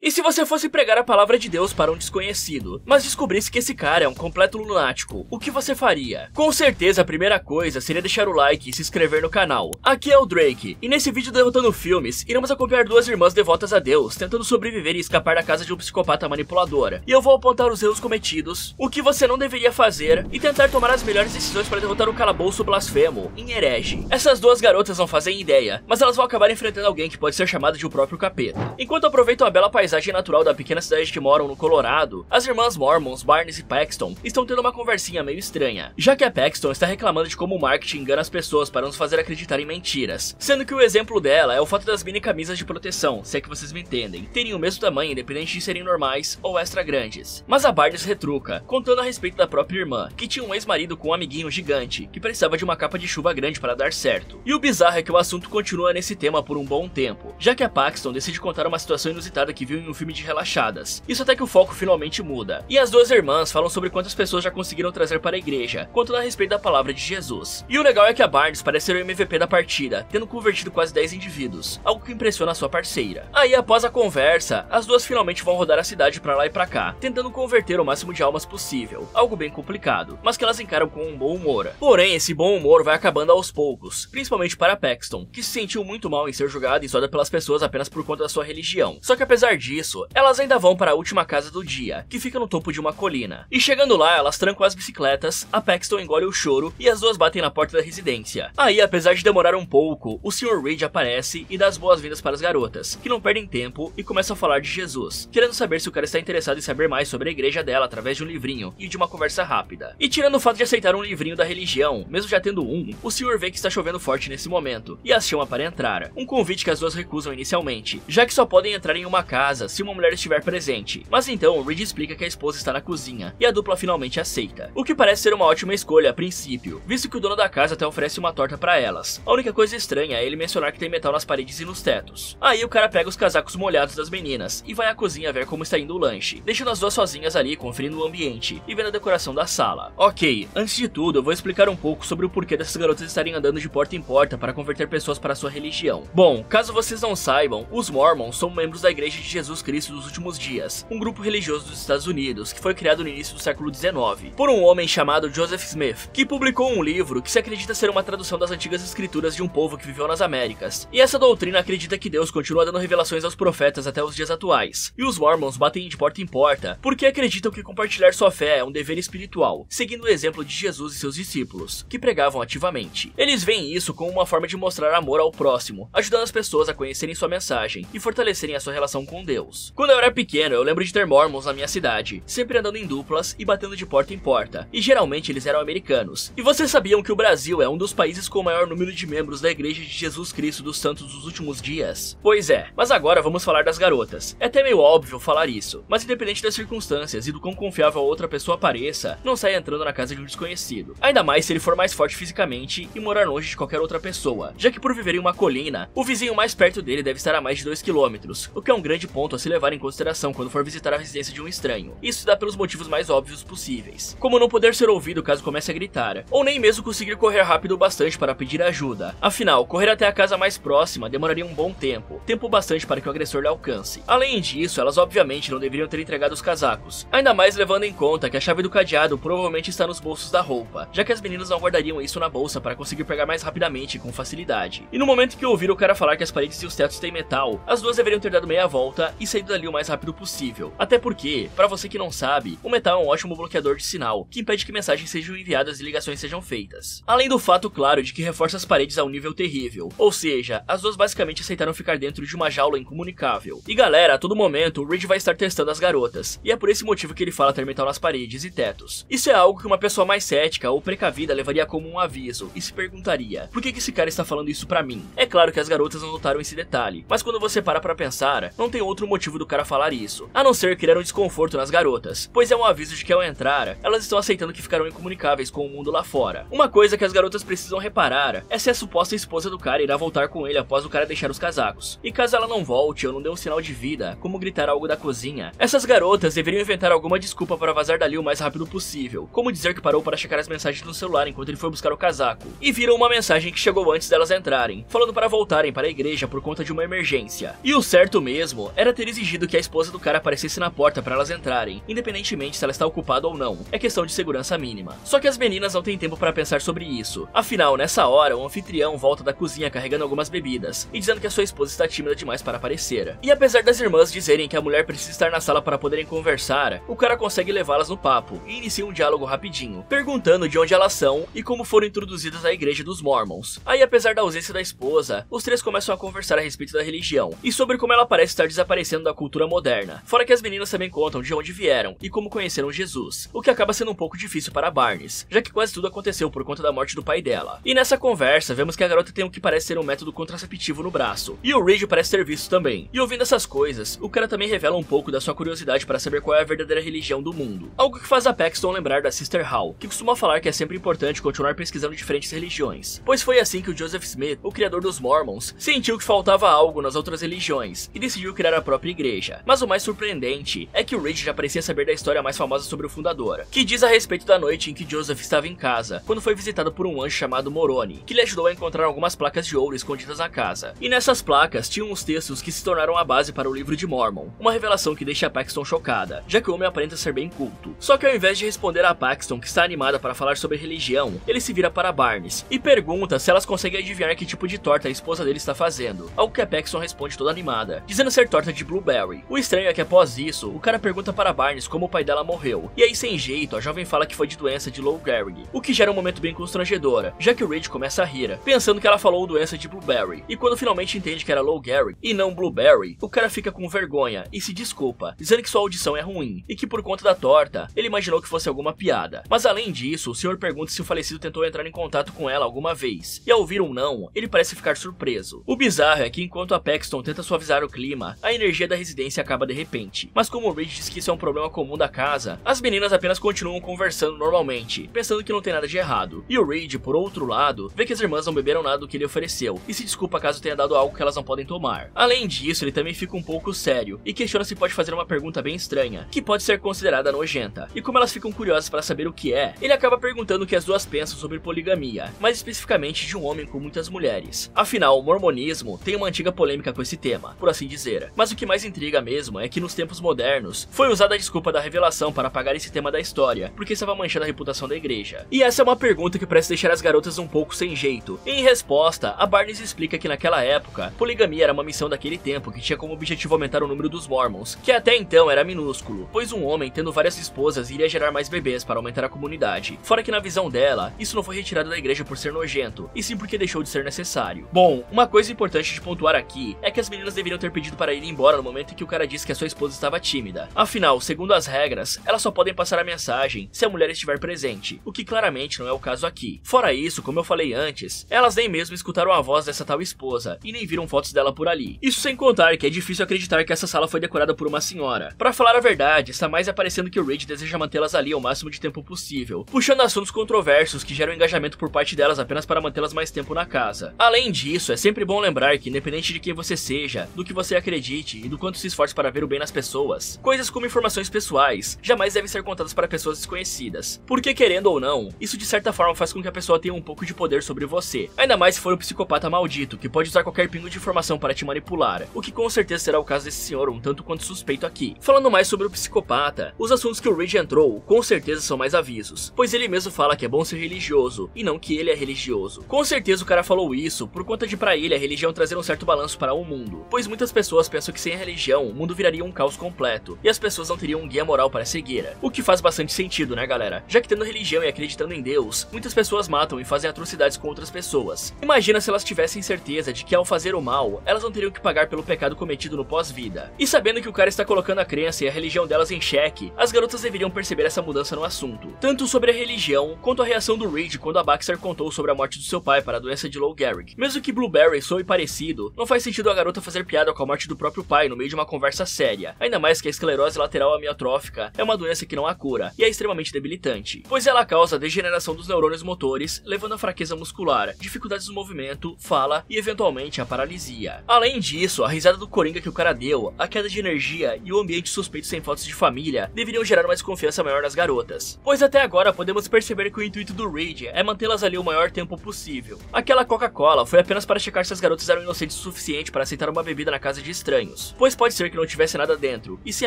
E se você fosse pregar a palavra de Deus para um desconhecido, mas descobrisse que esse cara é um completo lunático, o que você faria? Com certeza a primeira coisa seria deixar o like e se inscrever no canal. Aqui é o Drake, e nesse vídeo Derrotando Filmes, iremos acompanhar duas irmãs devotas a Deus, tentando sobreviver e escapar da casa de um psicopata manipulador. E eu vou apontar os erros cometidos, o que você não deveria fazer, e tentar tomar as melhores decisões para derrotar o calabouço blasfemo em herege. Essas duas garotas não fazem ideia, mas elas vão acabar enfrentando alguém que pode ser chamado de o próprio capeta. Enquanto aproveitam a bela paisagem natural da pequena cidade que moram no Colorado, as irmãs Mormons, Barnes e Paxton estão tendo uma conversinha meio estranha, já que a Paxton está reclamando de como o marketing engana as pessoas para nos fazer acreditar em mentiras, sendo que o exemplo dela é o fato das mini camisas de proteção, se é que vocês me entendem, terem o mesmo tamanho independente de serem normais ou extra grandes. Mas a Barnes retruca, contando a respeito da própria irmã, que tinha um ex-marido com um amiguinho gigante, que precisava de uma capa de chuva grande para dar certo. E o bizarro é que o assunto continua nesse tema por um bom tempo, já que a Paxton decide contar uma situação inusitada que viu em um filme de relaxadas. Isso até que o foco finalmente muda. E as duas irmãs falam sobre quantas pessoas já conseguiram trazer para a igreja, contando a respeito da palavra de Jesus. E o legal é que a Barnes parece ser o MVP da partida, tendo convertido quase 10 indivíduos, algo que impressiona a sua parceira. Aí após a conversa, as duas finalmente vão rodar a cidade pra lá e pra cá, tentando converter o máximo de almas possível, algo bem complicado, mas que elas encaram com um bom humor. Porém, esse bom humor vai acabando aos poucos, principalmente para Paxton, que se sentiu muito mal em ser julgada e zoada pelas pessoas apenas por conta da sua religião. Só que apesar disso, elas ainda vão para a última casa do dia, que fica no topo de uma colina. E chegando lá, elas trancam as bicicletas, a Paxton engole o choro e as duas batem na porta da residência. Aí, apesar de demorar um pouco, o Sr. Reed aparece e dá as boas-vindas para as garotas, que não perdem tempo e começam a falar de Jesus, querendo saber se o cara está interessado em saber mais sobre a igreja dela através de um livrinho e de uma conversa rápida. E tirando o fato de aceitar um livrinho da religião, mesmo já tendo um, o Sr. vê que está chovendo forte nesse momento e as chama para entrar, um convite que as duas recusam inicialmente, já que só podem entrar em uma casa se uma mulher estiver presente. Mas então Reed explica que a esposa está na cozinha e a dupla finalmente aceita, o que parece ser uma ótima escolha a princípio, visto que o dono da casa até oferece uma torta para elas. A única coisa estranha é ele mencionar que tem metal nas paredes e nos tetos. Aí o cara pega os casacos molhados das meninas e vai à cozinha ver como está indo o lanche, deixando as duas sozinhas ali conferindo o ambiente e vendo a decoração da sala. Ok, antes de tudo eu vou explicar um pouco sobre o porquê dessas garotas estarem andando de porta em porta para converter pessoas para a sua religião. Bom, caso vocês não saibam, os Mormons são membros da Igreja de Jesus Cristo dos Últimos Dias, um grupo religioso dos Estados Unidos que foi criado no início do século XIX por um homem chamado Joseph Smith, que publicou um livro que se acredita ser uma tradução das antigas escrituras de um povo que viveu nas Américas. E essa doutrina acredita que Deus continua dando revelações aos profetas até os dias atuais. E os Mormons batem de porta em porta porque acreditam que compartilhar sua fé é um dever espiritual, seguindo o exemplo de Jesus e seus discípulos, que pregavam ativamente. Eles veem isso como uma forma de mostrar amor ao próximo, ajudando as pessoas a conhecerem sua mensagem e fortalecerem a sua relação com Deus. Quando eu era pequeno, eu lembro de ter Mormons na minha cidade, sempre andando em duplas e batendo de porta em porta, e geralmente eles eram americanos. E vocês sabiam que o Brasil é um dos países com o maior número de membros da Igreja de Jesus Cristo dos Santos dos Últimos Dias? Pois é, mas agora vamos falar das garotas. É até meio óbvio falar isso, mas independente das circunstâncias e do quão confiável a outra pessoa pareça, não saia entrando na casa de um desconhecido. Ainda mais se ele for mais forte fisicamente e morar longe de qualquer outra pessoa, já que por viver em uma colina, o vizinho mais perto dele deve estar a mais de 2 km, o que é um grande ponto a se levar em consideração quando for visitar a residência de um estranho. Isso se dá pelos motivos mais óbvios possíveis, como não poder ser ouvido caso comece a gritar, ou nem mesmo conseguir correr rápido o bastante para pedir ajuda. Afinal, correr até a casa mais próxima demoraria um bom tempo bastante para que o agressor lhe alcance. Além disso, elas obviamente não deveriam ter entregado os casacos, ainda mais levando em conta que a chave do cadeado provavelmente está nos bolsos da roupa, já que as meninas não guardariam isso na bolsa para conseguir pegar mais rapidamente e com facilidade. E no momento que ouviram o cara falar que as paredes e os tetos têm metal, as duas deveriam ter dado meia volta e saído dali o mais rápido possível. Até porque, para você que não sabe, o metal é um ótimo bloqueador de sinal, que impede que mensagens sejam enviadas e ligações sejam feitas. Além do fato claro de que reforça as paredes a um nível terrível, ou seja, as duas basicamente aceitaram ficar dentro de uma jaula incomunicável. E galera, a todo momento o Reed vai estar testando as garotas, e é por esse motivo que ele fala ter metal nas paredes e tetos. Isso é algo que uma pessoa mais cética ou precavida levaria como um aviso e se perguntaria, por que esse cara está falando isso pra mim? É claro que as garotas não notaram esse detalhe, mas quando você para pra pensar, não tem outro motivo do cara falar isso, a não ser criar um desconforto nas garotas, pois é um aviso de que ao entrar, elas estão aceitando que ficarão incomunicáveis com o mundo lá fora. Uma coisa que as garotas precisam reparar é se a suposta esposa do cara irá voltar com ele após o cara deixar os casacos, e caso ela não volte ou não dê um sinal de vida, como gritar algo da cozinha, essas garotas deveriam inventar alguma desculpa para vazar dali o mais rápido possível, como dizer que parou para checar as mensagens no celular enquanto ele foi buscar o casaco, e viram uma mensagem que chegou antes delas entrarem, falando para voltarem para a igreja por conta de uma emergência. E o certo mesmo era ter exigido que a esposa do cara aparecesse na porta para elas entrarem, independentemente se ela está ocupada ou não. É questão de segurança mínima. Só que as meninas não têm tempo para pensar sobre isso. Afinal, nessa hora, o anfitrião volta da cozinha carregando algumas bebidas e dizendo que a sua esposa está tímida demais para aparecer. E apesar das irmãs dizerem que a mulher precisa estar na sala para poderem conversar, o cara consegue levá-las no papo e inicia um diálogo rapidinho, perguntando de onde elas são e como foram introduzidas à igreja dos Mormons. Aí, apesar da ausência da esposa, os três começam a conversar a respeito da religião e sobre como ela parece estar desaparecendo da cultura moderna. Fora que as meninas também contam de onde vieram e como conheceram Jesus, o que acaba sendo um pouco difícil para Barnes, já que quase tudo aconteceu por conta da morte do pai dela. E nessa conversa, vemos que a garota tem o que parece ser um método contraceptivo no braço, e o Reed parece ter visto também. E ouvindo essas coisas, o cara também revela um pouco da sua curiosidade para saber qual é a verdadeira religião do mundo, algo que faz a Paxton lembrar da Sister Hall, que costuma falar que é sempre importante continuar pesquisando diferentes religiões, pois foi assim que o Joseph Smith, o criador dos Mormons, sentiu que faltava algo nas outras religiões e decidiu criar a própria igreja. Mas o mais surpreendente é que o Reed já parecia saber da história mais famosa sobre o fundador, que diz a respeito da noite em que Joseph estava em casa, quando foi visitado por um anjo chamado Moroni, que lhe ajudou a encontrar algumas placas de ouro escondidas na casa. E nessas placas tinham os textos que se tornaram a base para o livro de Mormon, uma revelação que deixa a Paxton chocada, já que o homem aparenta ser bem culto. Só que ao invés de responder a Paxton, que está animada para falar sobre religião, ele se vira para Barnes e pergunta se elas conseguem adivinhar que tipo de torta a esposa dele está fazendo, algo que a Paxton responde toda animada, dizendo ser torta de blueberry. O estranho é que após isso, o cara pergunta para Barnes como o pai dela morreu, e aí sem jeito, a jovem fala que foi de doença de Lou Gehrig, o que gera um momento bem constrangedor, já que o Reed começa a rir, pensando que ela falou doença de blueberry, e quando finalmente entende que era Lou Gehrig e não blueberry, o cara fica com vergonha e se desculpa, dizendo que sua audição é ruim, e que por conta da torta, ele imaginou que fosse alguma piada. Mas além disso, o senhor pergunta se o falecido tentou entrar em contato com ela alguma vez, e ao ouvir um não, ele parece ficar surpreso. O bizarro é que enquanto a Paxton tenta suavizar o clima, a energia da residência acaba de repente. Mas como o Reed diz que isso é um problema comum da casa, as meninas apenas continuam conversando normalmente, pensando que não tem nada de errado. E o Reed, por outro lado, vê que as irmãs não beberam nada do que ele ofereceu, e se desculpa caso tenha dado algo que elas não podem tomar. Além disso, ele também fica um pouco sério, e questiona se pode fazer uma pergunta bem estranha, que pode ser considerada nojenta. E como elas ficam curiosas para saber o que é, ele acaba perguntando o que as duas pensam sobre poligamia, mais especificamente de um homem com muitas mulheres. Afinal, o mormonismo tem uma antiga polêmica com esse tema, por assim dizer. Mas o que mais intriga mesmo é que nos tempos modernos, foi usada a desculpa da revelação para apagar esse tema da história, porque estava manchando a reputação da igreja. E essa é uma pergunta que parece deixar as garotas um pouco sem jeito. Em resposta, a Barnes explica que naquela época, poligamia era uma missão daquele tempo que tinha como objetivo aumentar o número dos Mormons, que até então era minúsculo, pois um homem tendo várias esposas iria gerar mais bebês para aumentar a comunidade. Fora que na visão dela, isso não foi retirado da igreja por ser nojento, e sim porque deixou de ser necessário. Bom, uma coisa importante de pontuar aqui é que as meninas deveriam ter pedido para ir embora no momento em que o cara disse que a sua esposa estava tímida. Afinal, segundo as regras, elas só podem passar a mensagem se a mulher estiver presente, o que claramente não é o caso aqui. Fora isso, como eu falei antes, elas nem mesmo escutaram a voz dessa tal esposa e nem viram fotos dela por ali. Isso sem contar que é difícil acreditar que essa sala foi decorada por uma senhora. Pra falar a verdade, está mais aparecendo que o Reed deseja mantê-las ali o máximo de tempo possível, puxando assuntos controversos que geram engajamento por parte delas apenas para mantê-las mais tempo na casa. Além disso, é sempre bom lembrar que independente de quem você seja, do que você acredite e do quanto se esforce para ver o bem nas pessoas, coisas como informações pessoais jamais devem ser contadas para pessoas desconhecidas, porque querendo ou não, isso de certa forma faz com que a pessoa tenha um pouco de poder sobre você, ainda mais se for um psicopata maldito que pode usar qualquer pingo de informação para te manipular, o que com certeza será o caso desse senhor um tanto quanto suspeito aqui. Falando mais sobre o psicopata, os assuntos que o Reed entrou com certeza são mais avisos, pois ele mesmo fala que é bom ser religioso e não que ele é religioso. Com certeza o cara falou isso por conta de pra ele a religião trazer um certo balanço para o mundo, pois muitas pessoas pensam que sem a religião o mundo viraria um caos completo e as pessoas não teriam um guia moral para seguir, o que faz bastante sentido, né galera? Já que tendo religião e acreditando em Deus, muitas pessoas matam e fazem atrocidades com outras pessoas. Imagina se elas tivessem certeza de que ao fazer o mal, elas não teriam que pagar pelo pecado cometido no pós-vida. E sabendo que o cara está colocando a crença e a religião delas em xeque, as garotas deveriam perceber essa mudança no assunto, tanto sobre a religião quanto a reação do Reed quando a Baxter contou sobre a morte do seu pai para a doença de Lou Gehrig. Mesmo que Blueberry soe parecido, não faz sentido a garota fazer piada com a morte do próprio pai no meio de uma conversa séria, ainda mais que a esclerose lateral amiotrófica é uma doença que não há cura e é extremamente debilitante, pois ela causa a degeneração dos neurônios motores, levando a fraqueza muscular, dificuldades no movimento, fala e eventualmente a paralisia. Além disso, a risada do Coringa que o cara deu, a queda de energia e o ambiente suspeito sem fotos de família deveriam gerar uma desconfiança maior nas garotas, pois até agora podemos perceber que o intuito do Reed é mantê-las ali o maior tempo possível. Aquela Coca-Cola foi apenas para checar se as garotas eram inocentes o suficiente para aceitar uma bebida na casa de estranhos, escondidos, pois pode ser que não tivesse nada dentro, e sim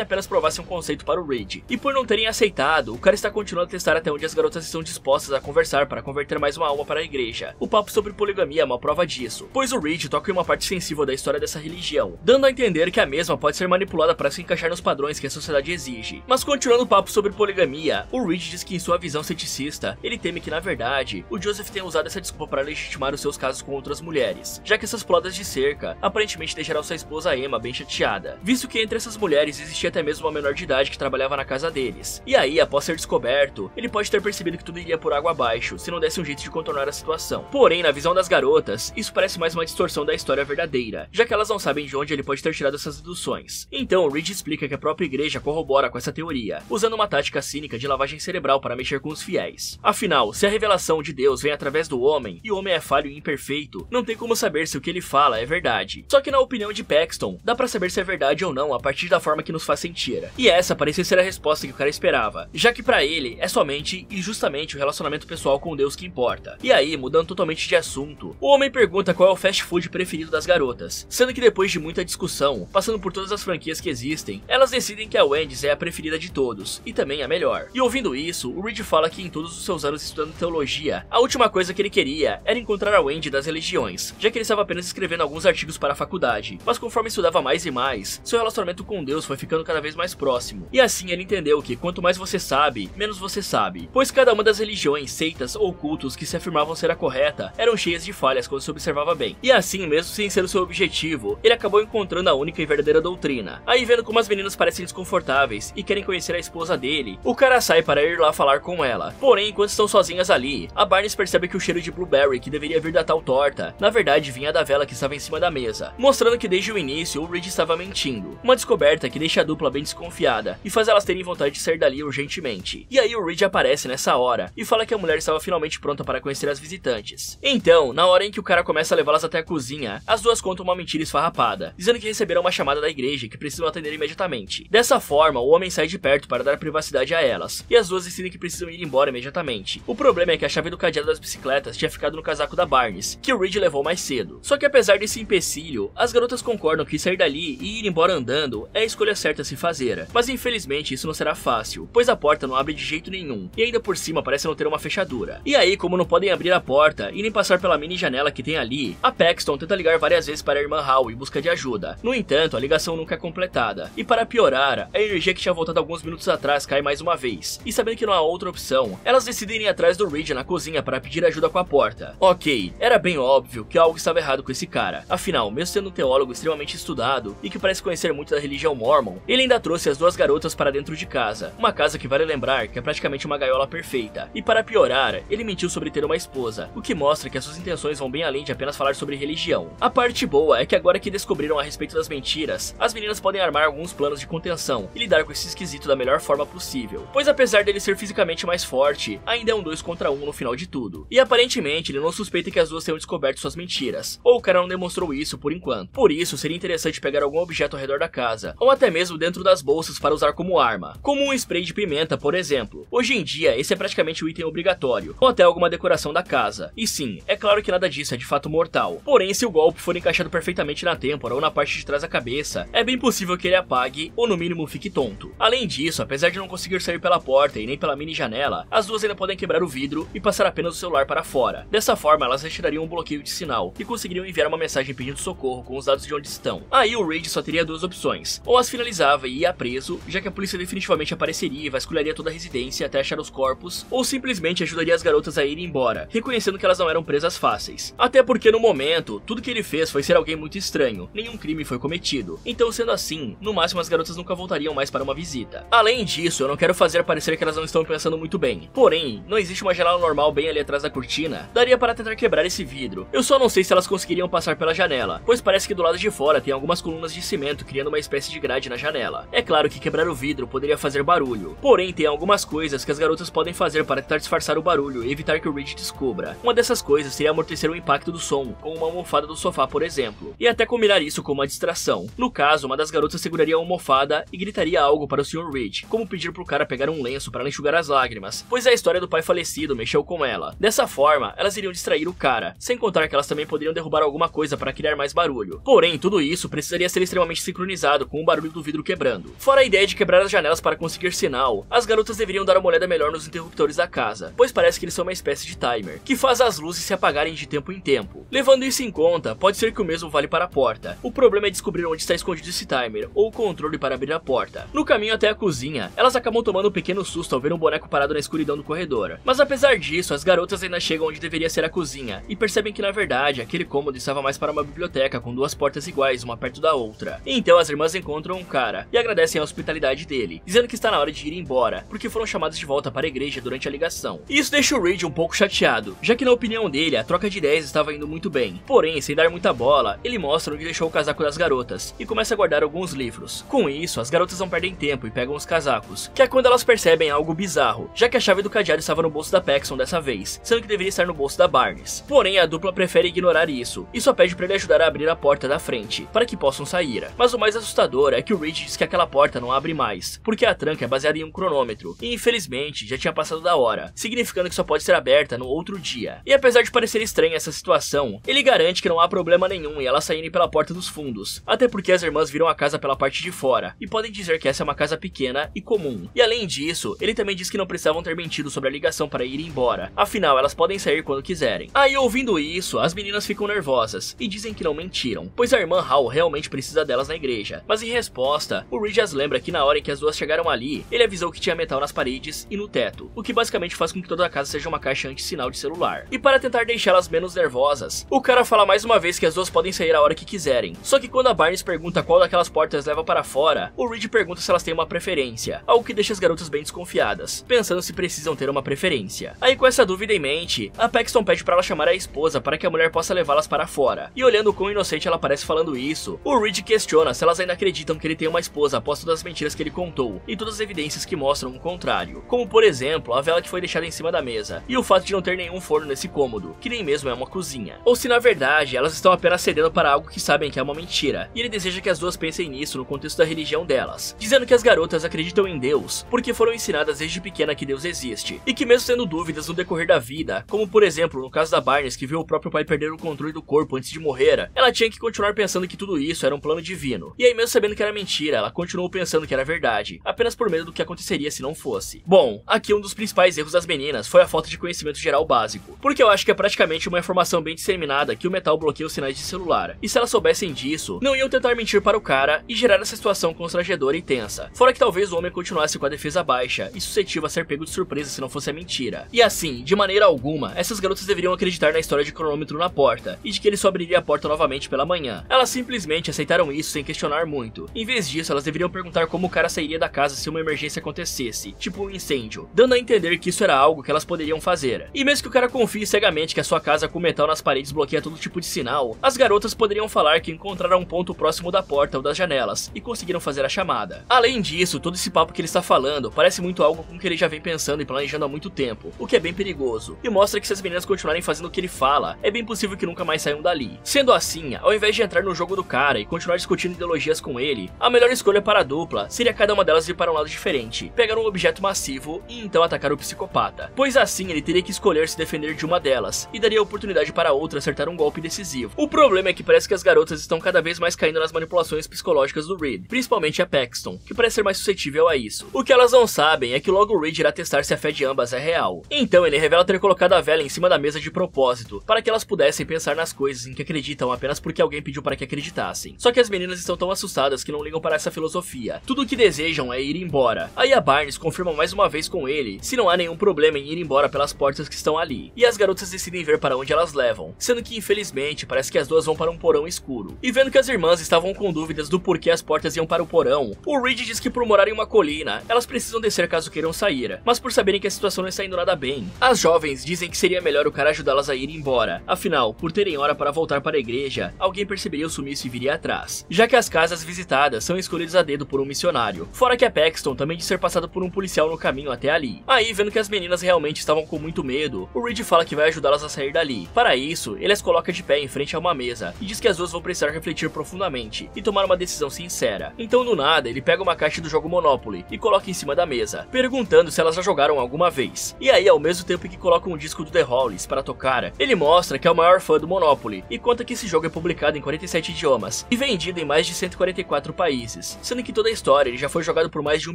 apenas provasse um conceito para o Reed. E por não terem aceitado, o cara está continuando a testar até onde as garotas estão dispostas a conversar para converter mais uma alma para a igreja. O papo sobre poligamia é uma prova disso, pois o Reed toca em uma parte sensível da história dessa religião, dando a entender que a mesma pode ser manipulada para se encaixar nos padrões que a sociedade exige. Mas continuando o papo sobre poligamia, o Reed diz que em sua visão ceticista, ele teme que na verdade, o Joseph tenha usado essa desculpa para legitimar os seus casos com outras mulheres, já que essas puladas de cerca aparentemente deixaram sua esposa Emma bem chateada, visto que entre essas mulheres existia até mesmo uma menor de idade que trabalhava na casa deles. E aí, após ser descoberto, ele pode ter percebido que tudo iria por água abaixo, se não desse um jeito de contornar a situação. Porém, na visão das garotas, isso parece mais uma distorção da história verdadeira, já que elas não sabem de onde ele pode ter tirado essas deduções. Então, Reed explica que a própria igreja corrobora com essa teoria, usando uma tática cínica de lavagem cerebral para mexer com os fiéis. Afinal, se a revelação de Deus vem através do homem, e o homem é falho e imperfeito, não tem como saber se o que ele fala é verdade. Só que na opinião de Paxton, dá pra saber se é verdade ou não a partir da forma que nos faz sentir. E essa parecia ser a resposta que o cara esperava, já que pra ele é somente e justamente o relacionamento pessoal com Deus que importa. E aí, mudando totalmente de assunto, o homem pergunta qual é o fast food preferido das garotas, sendo que depois de muita discussão, passando por todas as franquias que existem, elas decidem que a Wendy's é a preferida de todos, e também a melhor. E ouvindo isso, o Reed fala que em todos os seus anos estudando teologia, a última coisa que ele queria era encontrar a Wendy das religiões, já que ele estava apenas escrevendo alguns artigos para a faculdade, mas conforme estudava mais e mais, seu relacionamento com Deus foi ficando cada vez mais próximo, e assim ele entendeu que quanto mais você sabe, menos você sabe, pois cada uma das religiões, seitas ou cultos que se afirmavam ser a correta, eram cheias de falhas quando se observava bem, e assim, mesmo sem ser o seu objetivo, ele acabou encontrando a única e verdadeira doutrina. Aí vendo como as meninas parecem desconfortáveis e querem conhecer a esposa dele, o cara sai para ir lá falar com ela. Porém, enquanto estão sozinhas ali, a Barnes percebe que o cheiro de blueberry que deveria vir da tal torta, na verdade vinha da vela que estava em cima da mesa, mostrando que desde o início o Reed estava mentindo. Uma descoberta que deixa a dupla bem desconfiada e faz elas terem vontade de sair dali urgentemente. E aí o Reed aparece nessa hora e fala que a mulher estava finalmente pronta para conhecer as visitantes. Então, na hora em que o cara começa a levá-las até a cozinha, as duas contam uma mentira esfarrapada, dizendo que receberam uma chamada da igreja e que precisam atender imediatamente. Dessa forma, o homem sai de perto para dar privacidade a elas, e as duas decidem que precisam ir embora imediatamente. O problema é que a chave do cadeado das bicicletas tinha ficado no casaco da Barnes, que o Reed levou mais cedo. Só que apesar desse empecilho, as garotas concordam que sair dali e ir embora andando é a escolha certa a se fazer. Mas infelizmente isso não será fácil, pois a porta não abre de jeito nenhum, e ainda por cima parece não ter uma fechadura. E aí, como não podem abrir a porta e nem passar pela mini janela que tem ali, a Paxton tenta ligar várias vezes para a irmã Hall em busca de ajuda. No entanto, a ligação nunca é completada. E para piorar, a energia que tinha voltado alguns minutos atrás cai mais uma vez. E sabendo que não há outra opção, elas decidem ir atrás do Reed na cozinha para pedir ajuda com a porta. Ok, era bem óbvio que algo estava errado com esse cara. Afinal, mesmo sendo um teólogo extremamente estudado e que parece conhecer muito da religião Mormon, ele ainda trouxe as duas garotas para dentro de casa. Uma casa que vale lembrar que é praticamente uma gaiola perfeita. E para piorar, ele mentiu sobre ter uma esposa, o que mostra que as suas intenções vão bem além de apenas falar sobre religião. A parte boa é que agora que descobriram a respeito das mentiras, as meninas podem armar alguns planos de contenção e lidar com esse esquisito da melhor forma possível, pois apesar dele ser fisicamente mais forte, ainda é um 2 contra 1 no final de tudo. E aparentemente ele não suspeita que as duas tenham descoberto suas mentiras, ou o cara não demonstrou isso por enquanto. Por isso seria interessante pegar algum objeto ao redor da casa, ou até mesmo dentro das bolsas para usar como arma, como um spray de pimenta, por exemplo. Hoje em dia esse é praticamente o item obrigatório, ou até alguma decoração da casa. E sim, é claro que nada disso é de fato mortal, porém se o golpe for encaixado perfeitamente na têmpora ou na parte de trás da cabeça, é bem possível que ele apague ou no mínimo fique tonto. Além disso, apesar de não conseguir sair pela porta e nem pela mini janela, as duas ainda podem quebrar o vidro e passar apenas o celular para fora. Dessa forma elas retirariam um bloqueio de sinal e conseguiriam enviar uma mensagem pedindo socorro com os dados de onde estão. Aí o Reed só teria duas opções, ou as finalizava e ia preso, já que a polícia definitivamente apareceria e vasculharia toda a residência até achar os corpos, ou simplesmente ajudaria as garotas a irem embora, reconhecendo que elas não eram presas fáceis. Até porque no momento, tudo que ele fez foi ser alguém muito estranho, nenhum crime foi cometido. Então sendo assim, no máximo as garotas nunca voltariam mais para uma visita. Além disso, eu não quero fazer parecer que elas não estão pensando muito bem. Porém, não existe uma janela normal bem ali atrás da cortina, daria para tentar quebrar esse vidro. Eu só não sei se elas conseguiriam passar pela janela, pois parece que do lado de fora tem algumas colunas de cimento criando uma espécie de grade na janela. É claro que quebrar o vidro poderia fazer barulho, porém tem algumas coisas que as garotas podem fazer para tentar disfarçar o barulho e evitar que o Reed descubra. Uma dessas coisas seria amortecer o impacto do som, com uma almofada do sofá por exemplo, e até combinar isso com uma distração. No caso, uma das garotas seguraria a almofada e gritaria algo para o Sr. Reed, como pedir pro cara pegar um lenço para enxugar as lágrimas, pois a história do pai falecido mexeu com ela. Dessa forma, elas iriam distrair o cara, sem contar que elas também poderiam derrubar alguma coisa para criar mais barulho. Porém, tudo isso precisaria poderia ser extremamente sincronizado com o barulho do vidro quebrando. Fora a ideia de quebrar as janelas para conseguir sinal, as garotas deveriam dar uma olhada melhor nos interruptores da casa, pois parece que eles são uma espécie de timer, que faz as luzes se apagarem de tempo em tempo. Levando isso em conta, pode ser que o mesmo vale para a porta. O problema é descobrir onde está escondido esse timer, ou o controle para abrir a porta. No caminho até a cozinha, elas acabam tomando um pequeno susto ao ver um boneco parado na escuridão do corredor. Mas apesar disso, as garotas ainda chegam onde deveria ser a cozinha, e percebem que na verdade, aquele cômodo estava mais para uma biblioteca com duas portas iguais, uma perto da outra. Então as irmãs encontram um cara, e agradecem a hospitalidade dele, dizendo que está na hora de ir embora, porque foram chamadas de volta para a igreja durante a ligação. Isso deixa o Reed um pouco chateado, já que na opinião dele, a troca de ideias estava indo muito bem. Porém, sem dar muita bola, ele mostra onde deixou o casaco das garotas, e começa a guardar alguns livros. Com isso, as garotas não perdem tempo e pegam os casacos, que é quando elas percebem algo bizarro, já que a chave do cadeado estava no bolso da Paxton dessa vez, sendo que deveria estar no bolso da Barnes. Porém, a dupla prefere ignorar isso, e só pede para ele ajudar a abrir a porta da frente, para que possam sair. Mas o mais assustador é que o Reed diz que aquela porta não abre mais, porque a tranca é baseada em um cronômetro, e infelizmente já tinha passado da hora, significando que só pode ser aberta no outro dia. E apesar de parecer estranha essa situação, ele garante que não há problema nenhum em elas saírem pela porta dos fundos, até porque as irmãs viram a casa pela parte de fora, e podem dizer que essa é uma casa pequena e comum. E além disso, ele também diz que não precisavam ter mentido sobre a ligação para ir embora, afinal elas podem sair quando quiserem. Aí ouvindo isso, as meninas ficam nervosas, e dizem que não mentiram, pois a irmã Hal realmente precisa delas na igreja. Mas em resposta, o Reed as lembra que na hora em que as duas chegaram ali, ele avisou que tinha metal nas paredes e no teto, o que basicamente faz com que toda a casa seja uma caixa anti-sinal de celular. E para tentar deixá-las menos nervosas, o cara fala mais uma vez que as duas podem sair a hora que quiserem. Só que quando a Barnes pergunta qual daquelas portas leva para fora, o Reed pergunta se elas têm uma preferência, algo que deixa as garotas bem desconfiadas, pensando se precisam ter uma preferência. Aí com essa dúvida em mente, a Paxton pede para ela chamar a esposa para que a mulher possa levá-las para fora. E olhando o quão inocente ela parece falando isso, o Reed questiona se elas ainda acreditam que ele tem uma esposa após todas as mentiras que ele contou, e todas as evidências que mostram o contrário, como por exemplo, a vela que foi deixada em cima da mesa, e o fato de não ter nenhum forno nesse cômodo, que nem mesmo é uma cozinha. Ou se na verdade, elas estão apenas cedendo para algo que sabem que é uma mentira, e ele deseja que as duas pensem nisso no contexto da religião delas, dizendo que as garotas acreditam em Deus, porque foram ensinadas desde pequena que Deus existe, e que mesmo tendo dúvidas no decorrer da vida, como por exemplo no caso da Barnes que viu o próprio pai perder o controle do corpo antes de morrer, ela tinha que continuar pensando que tudo isso era um plano divino, e aí mesmo sabendo que era mentira, ela continuou pensando que era verdade, apenas por medo do que aconteceria se não fosse. Bom, aqui um dos principais erros das meninas foi a falta de conhecimento geral básico, porque eu acho que é praticamente uma informação bem disseminada que o metal bloqueia os sinais de celular, e se elas soubessem disso, não iam tentar mentir para o cara e gerar essa situação constrangedora e tensa, fora que talvez o homem continuasse com a defesa baixa e suscetível a ser pego de surpresa se não fosse a mentira. E assim, de maneira alguma, essas garotas deveriam acreditar na história de cronômetro na porta, e de que ele só abriria a porta novamente pela manhã. Elas simplesmente aceitaram isso sem questionar muito. Em vez disso, elas deveriam perguntar como o cara sairia da casa se uma emergência acontecesse, tipo um incêndio, dando a entender que isso era algo que elas poderiam fazer. E mesmo que o cara confie cegamente que a sua casa com metal nas paredes bloqueia todo tipo de sinal, as garotas poderiam falar que encontraram um ponto próximo da porta ou das janelas, e conseguiram fazer a chamada. Além disso, todo esse papo que ele está falando parece muito algo com que ele já vem pensando e planejando há muito tempo, o que é bem perigoso, e mostra que se as meninas continuarem fazendo o que ele fala, é bem possível que nunca mais saiam dali. Sendo assim, ao invés de entrar no jogo do cara e continuar discutindo ideologias com ele, a melhor escolha para a dupla seria cada uma delas ir para um lado diferente, pegar um objeto massivo e então atacar o psicopata, pois assim ele teria que escolher se defender de uma delas, e daria oportunidade para a outra acertar um golpe decisivo. O problema é que parece que as garotas estão cada vez mais caindo nas manipulações psicológicas do Reed, principalmente a Paxton, que parece ser mais suscetível a isso. O que elas não sabem é que logo o Reed irá testar se a fé de ambas é real. Então ele revela ter colocado a vela em cima da mesa de propósito, para que elas pudessem pensar nas coisas em que acreditam apenas porque alguém pediu para que acreditassem. Só que as meninas estão tão assustadas que não ligam para essa filosofia. Tudo o que desejam é ir embora. Aí a Barnes confirma mais uma vez com ele se não há nenhum problema em ir embora pelas portas que estão ali. E as garotas decidem ver para onde elas levam, sendo que infelizmente parece que as duas vão para um porão escuro. E vendo que as irmãs estavam com dúvidas do porquê as portas iam para o porão, o Reed diz que por morarem em uma colina, elas precisam descer caso queiram sair, mas por saberem que a situação não está indo nada bem, as jovens dizem que seria melhor o cara ajudá-las a ir embora. Afinal, por terem hora para voltar para a igreja, alguém perceberia o sumiço e viria atrás, já que as casas visitadas são escolhidas a dedo por um missionário, fora que a Paxton também de ser passada por um policial no caminho até ali. Aí, vendo que as meninas realmente estavam com muito medo, o Reed fala que vai ajudá-las a sair dali. Para isso, ele as coloca de pé em frente a uma mesa, e diz que as duas vão precisar refletir profundamente, e tomar uma decisão sincera. Então do nada, ele pega uma caixa do jogo Monopoly, e coloca em cima da mesa, perguntando se elas já jogaram alguma vez. E aí, ao mesmo tempo que coloca um disco do The Hollies para tocar, ele mostra que é o maior fã do Monopoly, e conta que esse jogo é publicado em 47 idiomas, e vendido em mais de 144 países, sendo que toda a história ele já foi jogado por mais de 1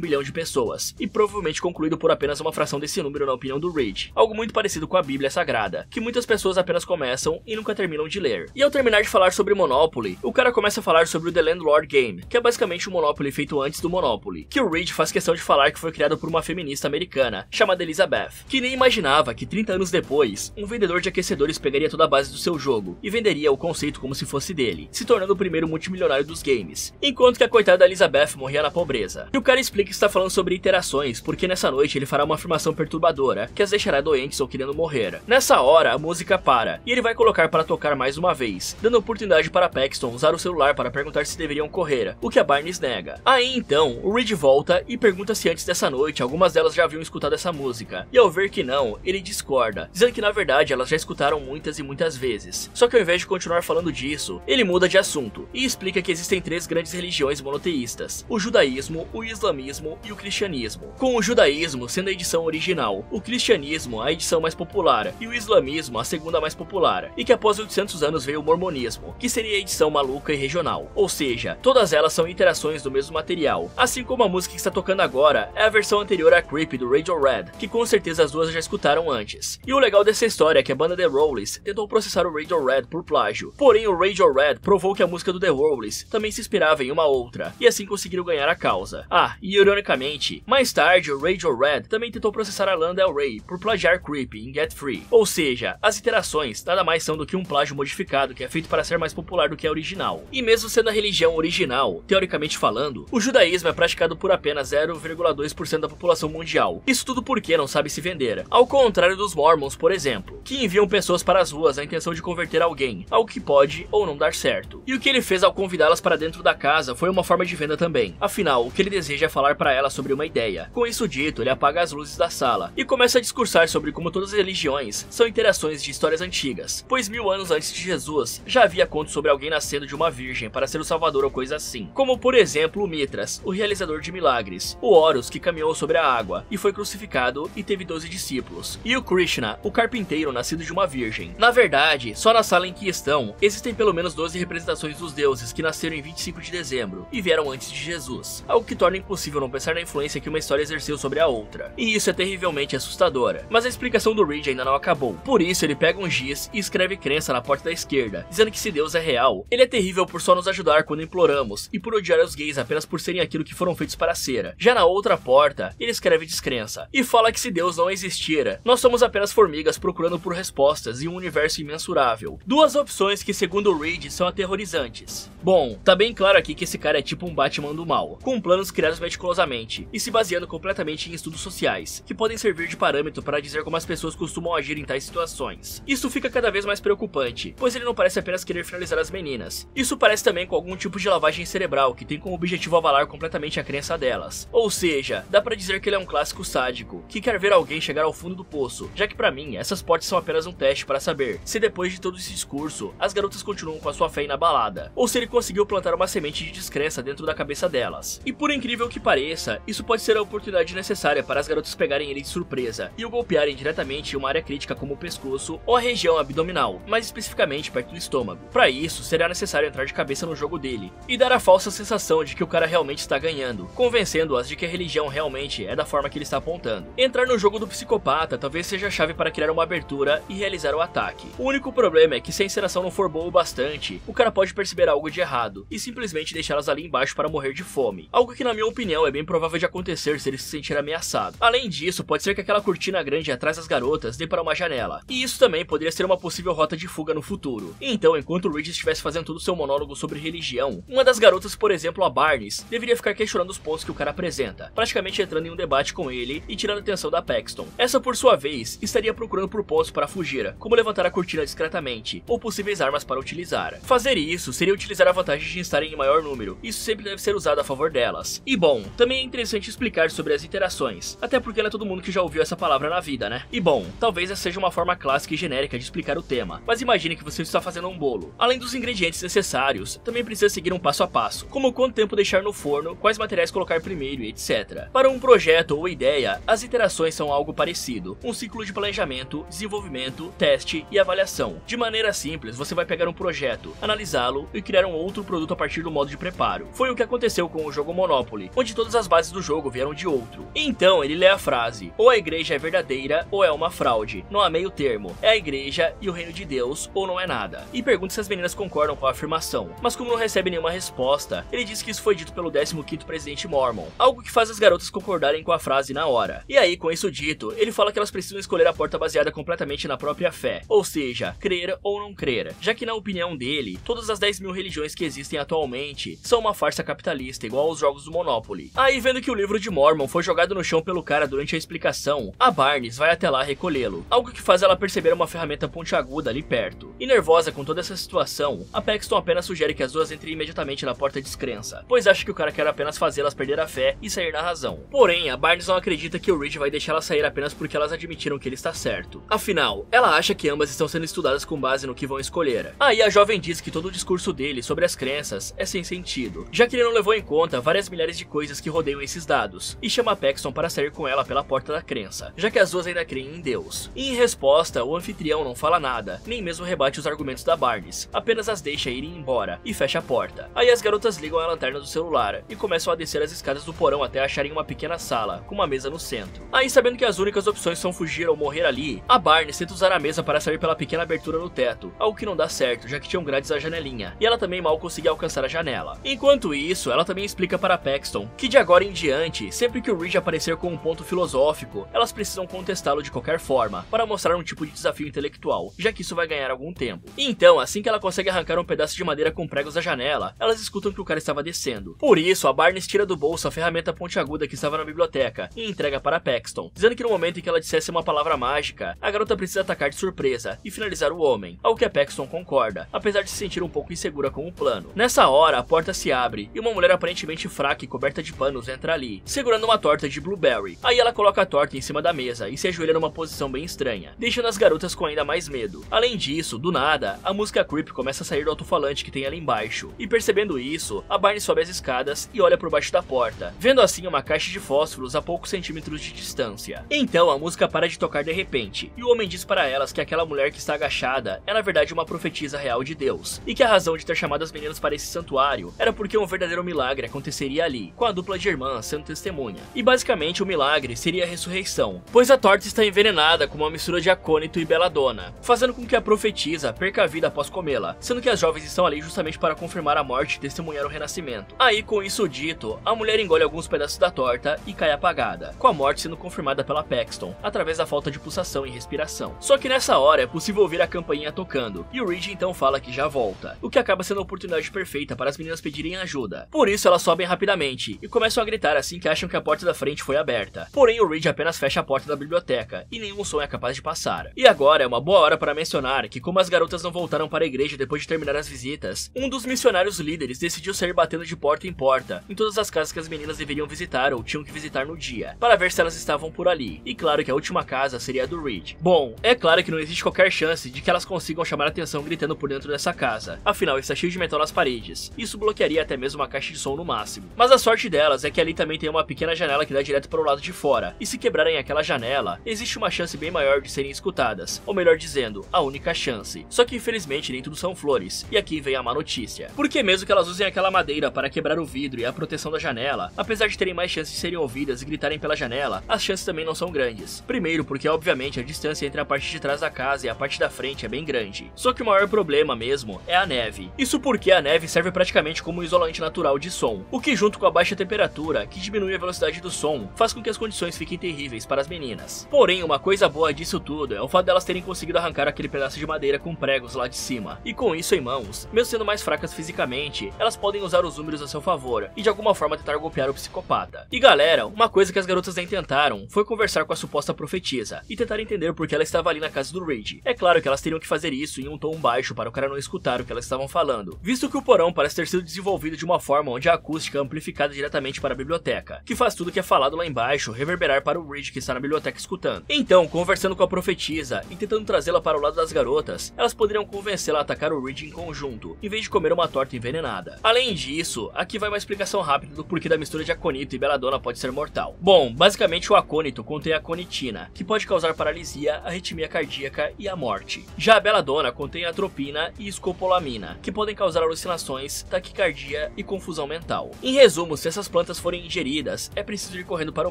bilhão de pessoas, e provavelmente concluído por apenas uma fração desse número na opinião do Reed, algo muito parecido com a Bíblia Sagrada, que muitas pessoas apenas começam e nunca terminam de ler. E ao terminar de falar sobre Monopoly, o cara começa a falar sobre o The Landlord Game, que é basicamente um Monopoly feito antes do Monopoly, que o Reed faz questão de falar que foi criado por uma feminista americana, chamada Elizabeth, que nem imaginava que 30 anos depois, um vendedor de aquecedores pegaria toda a base do seu jogo e venderia o conceito como se fosse dele, se tornando o primeiro multimilionário dos games, enquanto que a coitada da Elizabeth morria na pobreza. E o cara explica que está falando sobre interações, porque nessa noite ele fará uma afirmação perturbadora, que as deixará doentes ou querendo morrer. Nessa hora, a música para, e ele vai colocar para tocar mais uma vez, dando oportunidade para Paxton usar o celular para perguntar se deveriam correr, o que a Barnes nega. Aí então, o Reed volta e pergunta se antes dessa noite algumas delas já haviam escutado essa música, e ao ver que não, ele discorda, dizendo que na verdade elas já escutaram muitas e muitas vezes. Só que ao invés de continuar falando disso, ele muda de assunto, e explica que existem 3 grandes religiões monoteístas: o judaísmo, o islamismo e o cristianismo, com o judaísmo sendo a edição original, o cristianismo a edição mais popular, e o islamismo a segunda mais popular, e que após 800 anos veio o mormonismo, que seria a edição maluca e regional, ou seja, todas elas são iterações do mesmo material, assim como a música que está tocando agora é a versão anterior a Creep do Radiohead, que com certeza as duas já escutaram antes. E o legal dessa história é que a banda The Rollies tentou processar o Radiohead por plágio, porém o Radiohead provou que a música do The Rollies também se inspirava em uma outra, e assim conseguiram ganhar a causa. Ah, e ironicamente, mais tarde o Radiohead também tentou processar a Lana Del Rey por plagiar Creep em Get Free, ou seja, as iterações nada mais são do que um plágio modificado que é feito para ser mais popular do que a original. E mesmo sendo a religião original, teoricamente falando, o judaísmo é praticado por apenas 0,2% da população mundial. Isso tudo porque não sabe se vender. Ao contrário dos Mormons, por exemplo, que enviam pessoas para as ruas na intenção de converter alguém, algo que pode ou não dar certo. E o que ele fez ao convidá-las para dentro da casa foi uma forma de venda também. Afinal, o que ele deseja é falar para elas sobre uma ideia. Com isso dito, ele apaga as luzes da sala e começa a discursar sobre como todas as religiões são interações de histórias antigas, pois 1000 anos antes de Jesus já havia contos sobre alguém nascendo de uma virgem para ser o salvador ou coisa assim, como por exemplo o Mitras, o realizador de milagres, o Horus, que caminhou sobre a água e foi crucificado e teve 12 discípulos, e o Krishna, o carpinteiro nascido de uma virgem. Na verdade, só na sala em que estão, existem pelo menos 12 representações dos deuses que nasceram em 25 de dezembro e vieram antes de Jesus, algo que torna impossível não pensar na influência que uma história exerceu sobre a outra. E isso é terrivelmente assustador, mas a explicação do Reed ainda não acabou. Por isso ele pega um giz e escreve crença na porta da esquerda, dizendo que se Deus é real, ele é terrível por só nos ajudar quando imploramos e por odiar os gays apenas por serem aquilo que foram feitos para ser. Já na outra porta, ele escreve descrença e fala que se Deus não existir, nós somos apenas formigas procurando por respostas em um universo imensurável. Duas opções que, segundo o Reed, são aterrorizantes. Bom, tá bem claro aqui que esse cara é tipo um Batman do mal, com planos criados meticulosamente e se baseando completamente em estudos sociais, que podem servir de parâmetro para dizer como as pessoas costumam agir em tais situações. Isso fica cada vez mais preocupante, pois ele não parece apenas querer finalizar as meninas. Isso parece também com algum tipo de lavagem cerebral que tem como objetivo avalar completamente a crença delas. Ou seja, dá pra dizer que ele é um clássico sádico, que quer ver alguém chegar ao fundo do poço, já que pra mim, essas portas são apenas um teste para saber se depois de todo esse discurso, as garotas continuam com a sua fé inabalada, ou se ele conseguiu plantar uma semente de descrença dentro da cabeça delas. E por incrível que pareça, isso pode ser a oportunidade necessária para as garotas pegarem ele de surpresa e o golpearem diretamente em uma área crítica como o pescoço ou a região abdominal, mais especificamente perto do estômago. Para isso, será necessário entrar de cabeça no jogo dele e dar a falsa sensação de que o cara realmente está ganhando, convencendo-as de que a religião realmente é da forma que ele está apontando. Entrar no jogo do psicopata talvez seja a chave para criar uma abertura e realizar o ataque. O único problema é que se a encenação não for boa o bastante, o cara pode perceber algo de errado e simplesmente deixá-las ali embaixo para morrer de fome, algo que na minha opinião é bem provável de acontecer se ele se sentir ameaçado. Além disso, pode ser que aquela cortina grande atrás das garotas dê para uma janela, e isso também poderia ser uma possível rota de fuga no futuro. Então, enquanto o Reed estivesse fazendo todo o seu monólogo sobre religião, uma das garotas, por exemplo a Barnes, deveria ficar questionando os pontos que o cara apresenta, praticamente entrando em um debate com ele e tirando a atenção da Paxton. Essa, por sua vez, estaria procurando por pontos para fugir, como levantar a cortina discretamente, ou possíveis armas para utilizar. Fazer isso seria utilizar a vantagem de estarem em maior número, isso sempre deve ser usado a favor delas. E bom, também é interessante explicar sobre as interações, até porque não é todo mundo que já ouviu essa palavra na vida, né? E bom, talvez essa seja uma forma clássica e genérica de explicar o tema, mas imagine que você está fazendo um bolo. Além dos ingredientes necessários, também precisa seguir um passo a passo, como quanto tempo deixar no forno, quais materiais colocar primeiro e etc. Para um projeto ou ideia, as iterações são algo parecido, um ciclo de planejamento, desenvolvimento, teste e avaliação. De maneira simples, você vai pegar um projeto, analisá-lo e criar um outro produto a partir do modo de preparo. Foi o que aconteceu com o jogo Monopoly, onde todas as bases do jogo vieram de outro. Então ele lê a frase: ou a igreja é verdadeira ou é uma fraude, não há meio termo, é a igreja e o reino de Deus ou não é nada. E pergunta se as meninas concordam com a afirmação, mas como não recebe nenhuma resposta, ele diz que isso foi dito pelo 15º presidente Mormon, algo que faz as garotas concordarem com a frase na hora. E aí, com isso dito, ele fala que elas precisam escolher a porta baseada completamente na própria fé, ou seja, crer ou não crer, já que na opinião dele, todas as 10.000 religiões que existem atualmente são uma farsa capitalista igual aos jogos do Monopoly. Aí, vendo que o livro de Mormon foi jogado no chão pelo cara durante a explicação, a Barnes vai até lá recolhê-lo, algo que faz ela perceber uma ferramenta pontiaguda ali perto. E nervosa com toda essa situação, a Paxton apenas sugere que as duas entrem imediatamente na porta de descrença, pois acha que o cara quer apenas fazê-las perder a fé e sair na razão. Porém, a Barnes não acredita que o Reed vai deixar ela sair apenas porque elas admitiram que ele está certo. Afinal, ela acha que ambas estão sendo estudadas com base no que vão escolher. Aí a jovem diz que todo o discurso dele sobre as crenças é sem sentido, já que ele não levou em conta várias milhares de coisas que rodeiam esses dados, e chama a Paxton para sair com ela pela porta da crença, já que as duas ainda creem em Deus. E em resposta, o anfitrião não fala nada, nem mesmo rebate os argumentos da Barnes, apenas as deixa irem embora e fecha a porta. Aí as garotas ligam a lanterna do celular e começam a descer as escadas do porão até acharem uma pequena sala, com uma mesa no centro. Aí, sabendo que as únicas opções são fugir ou morrer ali, a Barnes tenta usar a mesa para sair pela pequena abertura no teto, algo que não dá certo, já que tinham grades à janelinha, e ela também mal conseguia alcançar a janela. Enquanto isso, ela também explica para Paxton que de agora em diante, sempre que o Reed aparecer com um ponto filosófico, elas precisam contestá-lo de qualquer forma, para mostrar um tipo de desafio intelectual, já que isso vai ganhar algum tempo. Então, assim que ela consegue arrancar um pedaço de madeira com pregos da janela, elas escutam que o cara estava descendo. Por isso, a Barnes tira do bolso a ferramenta pontiaguda que estava na biblioteca e entrega para Paxton, dizendo que no momento em que ela dissesse uma palavra mágica, a garota precisa atacar de surpresa e finalizar o homem, ao que a Paxton concorda, apesar de se sentir um pouco insegura com o plano. Nessa hora, a porta se abre e uma mulher aparentemente fraca e coberta de panos entra ali, segurando uma torta de blueberry. Aí ela coloca a torta em cima da mesa e se ajoelha numa posição bem estranha, deixando as garotas com ainda mais medo. Além disso, do nada, a música Creep começa a sair do alto-falante que tem ali embaixo, e percebendo isso, a Barney sobe as escadas e olha por baixo da porta, vendo assim uma caixa de fósforos a poucos centímetros de distância. Então a música para de tocar de repente, e o homem diz para elas que aquela mulher que está agachada é na verdade uma profetisa real de Deus, e que a razão de ter chamado as meninas para esse santuário era porque um verdadeiro milagre aconteceria ali, com a dupla de irmãs sendo testemunha. E basicamente o milagre seria a ressurreição, pois a torta está envenenada com uma mistura de acônito e beladona, fazendo com que a profetisa perca a vida após comê-la, sendo que as jovens estão ali justamente para confirmar a morte e testemunhar o renascimento. Aí, com isso dito, a mulher engole alguns pedaços da torta e cai apagada, com a morte sendo confirmada pela Paxton, através da falta de pulsação e respiração. Só que nessa hora é possível ouvir a campainha tocando, e o Reed então fala que já volta, o que acaba sendo a oportunidade perfeita para as meninas pedirem ajuda. Por isso elas sobem rapidamente, e começam a gritar assim que acham que a porta da frente foi aberta. Porém o Reed apenas fecha a porta da biblioteca, e nenhum som é capaz de passar. E agora é uma boa hora para mencionar que como as garotas não voltaram para a igreja depois de terminar as visitas, um dos missionários líderes decidiu sair batendo de porta em porta, em todas as casas que as meninas deveriam visitar ou tinham que visitar no dia, para ver se elas estavam por ali. E claro que a última casa seria a do Reed. Bom, é claro que não existe qualquer chance de que elas consigam chamar a atenção gritando por dentro dessa casa, afinal está cheio de metal nas paredes, isso bloquearia até mesmo uma caixa de som no máximo. Mas a sorte delas é que ali também tem uma pequena janela que dá direto para o lado de fora, e se quebrarem aquela janela, existe uma chance bem maior de serem escutadas, ou melhor dizendo, a única chance. Só que infelizmente nem tudo são flores, e aqui vem a má notícia. Porque mesmo que elas usem aquela madeira para quebrar o vidro e a proteção da janela, apesar de terem mais chances de serem ouvidas e gritarem pela janela, as chances também não são grandes. Primeiro porque obviamente a distância entre a parte de trás da casa e a parte da frente é bem grande. Só que o maior problema mesmo é a neve. Isso porque a neve serve praticamente como um isolante natural de som, o que junto com a baixa temperatura, que diminui a velocidade do som, faz com que as condições fiquem terríveis para as meninas. Porém, uma coisa boa disso tudo é o fato delas terem conseguido arrancar aquele pedaço de madeira com pregos lá de cima. E com isso em mãos, mesmo sendo mais fracas fisicamente, elas podem usar os números a seu favor e de alguma forma tentar golpear o psicopata. E galera, uma coisa que as garotas nem tentaram foi conversar com a suposta profetisa e tentar entender por que ela estava ali na casa do Reed. É claro que elas teriam que fazer isso em um tom baixo para o cara não escutar o que elas estavam falando, visto que o porão parece ter sido desenvolvido de uma forma onde a acústica é amplificada diretamente para a biblioteca, que faz tudo que é falado lá embaixo reverberar para o Reed que está na biblioteca escutando. Então, conversando com a profetisa e tentando trazê-la para o lado das garotas, elas poderiam convencê-la a atacar o Reed em conjunto, em vez de comer uma torta envenenada. Além disso, aqui vai uma explicação rápida do porquê da mistura de aconito e beladona pode ser mortal. Bom, basicamente o acônito contém aconitina, que pode causar paralisia, arritmia cardíaca e a morte. Já a beladona contém atropina e escopolamina, que podem causar alucinações, taquicardia e confusão mental. Em resumo, se essas plantas forem ingeridas, é preciso ir correndo para o